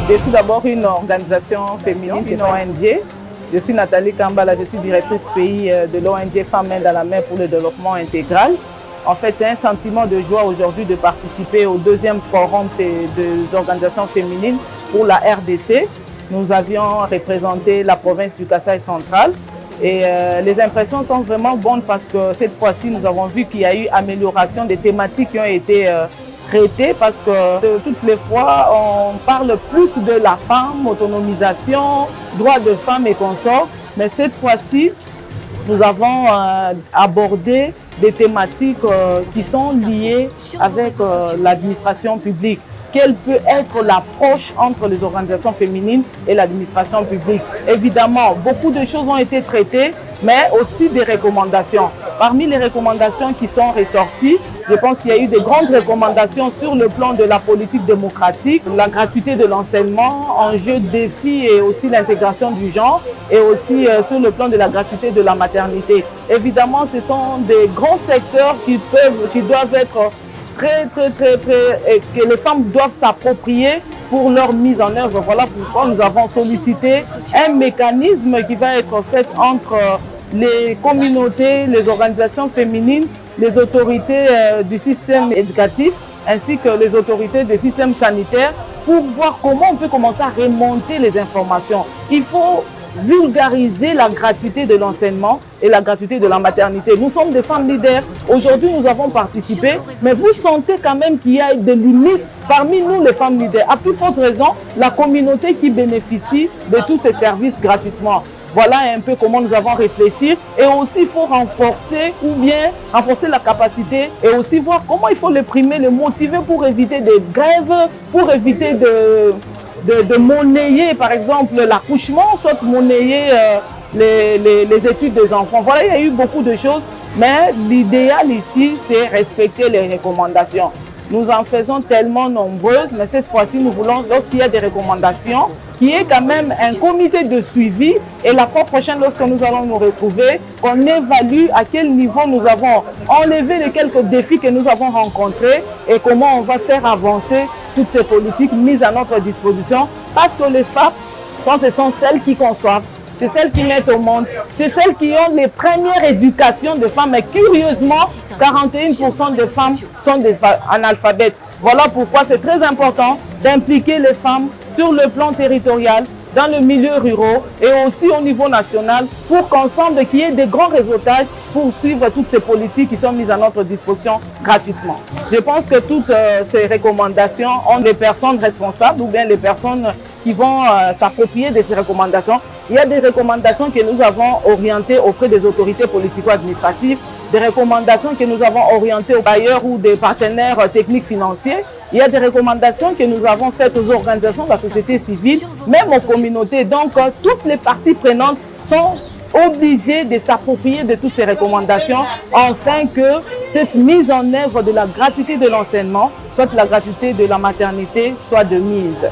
Je suis d'abord une organisation féminine, une ONG. Je suis Nathalie Kambala, je suis directrice pays de l'ONG Femmes Main dans la Main pour le développement intégral. En fait, c'est un sentiment de joie aujourd'hui de participer au deuxième forum des organisations féminines pour la RDC. Nous avions représenté la province du Kasaï central et les impressions sont vraiment bonnes parce que cette fois-ci, nous avons vu qu'il y a eu amélioration des thématiques qui ont été traitées parce que toutes les fois, on parle plus de la femme, autonomisation, droits de femmes et consorts. Mais cette fois-ci, nous avons abordé des thématiques qui sont liées avec l'administration publique. Quelle peut être l'approche entre les organisations féminines et l'administration publique? Évidemment, beaucoup de choses ont été traitées, mais aussi des recommandations. Parmi les recommandations qui sont ressorties, je pense qu'il y a eu de grandes recommandations sur le plan de la politique démocratique, la gratuité de l'enseignement, enjeux, défis et aussi l'intégration du genre, et aussi sur le plan de la gratuité de la maternité. Évidemment, ce sont des grands secteurs qui doivent être que les femmes doivent s'approprier pour leur mise en œuvre. Voilà pourquoi nous avons sollicité un mécanisme qui va être fait entre les communautés, les organisations féminines, les autorités du système éducatif ainsi que les autorités du système sanitaire pour voir comment on peut commencer à remonter les informations. Il faut vulgariser la gratuité de l'enseignement et la gratuité de la maternité. Nous sommes des femmes leaders. Aujourd'hui, nous avons participé, mais vous sentez quand même qu'il y a des limites parmi nous, les femmes leaders. À plus forte raison, la communauté qui bénéficie de tous ces services gratuitement. Voilà un peu comment nous avons réfléchi. Et aussi, il faut renforcer la capacité et aussi voir comment il faut les primer, les motiver pour éviter des grèves, pour éviter de monnayer, par exemple, l'accouchement, soit monnayer les études des enfants. Voilà, il y a eu beaucoup de choses, mais l'idéal ici, c'est respecter les recommandations. Nous en faisons tellement nombreuses, mais cette fois-ci, nous voulons, lorsqu'il y a des recommandations, qu'il y ait quand même un comité de suivi et la fois prochaine, lorsque nous allons nous retrouver, qu'on évalue à quel niveau nous avons enlevé les quelques défis que nous avons rencontrés et comment on va faire avancer toutes ces politiques mises à notre disposition, parce que les femmes, ce sont celles qui conçoivent, c'est celles qui mettent au monde, c'est celles qui ont les premières éducations de femmes. Et curieusement, 41% des femmes sont des analphabètes. Voilà pourquoi c'est très important d'impliquer les femmes sur le plan territorial, dans le milieu rural et aussi au niveau national pour qu'ensemble, qu'il y ait des grands réseautages pour suivre toutes ces politiques qui sont mises à notre disposition gratuitement. Je pense que toutes ces recommandations ont des personnes responsables ou bien les personnes qui vont s'approprier de ces recommandations. Il y a des recommandations que nous avons orientées auprès des autorités politico-administratives, des recommandations que nous avons orientées aux bailleurs ou des partenaires techniques financiers. Il y a des recommandations que nous avons faites aux organisations de la société civile, même aux communautés. Donc, toutes les parties prenantes sont obligées de s'approprier de toutes ces recommandations afin que cette mise en œuvre de la gratuité de l'enseignement, soit la gratuité de la maternité, soit de mise.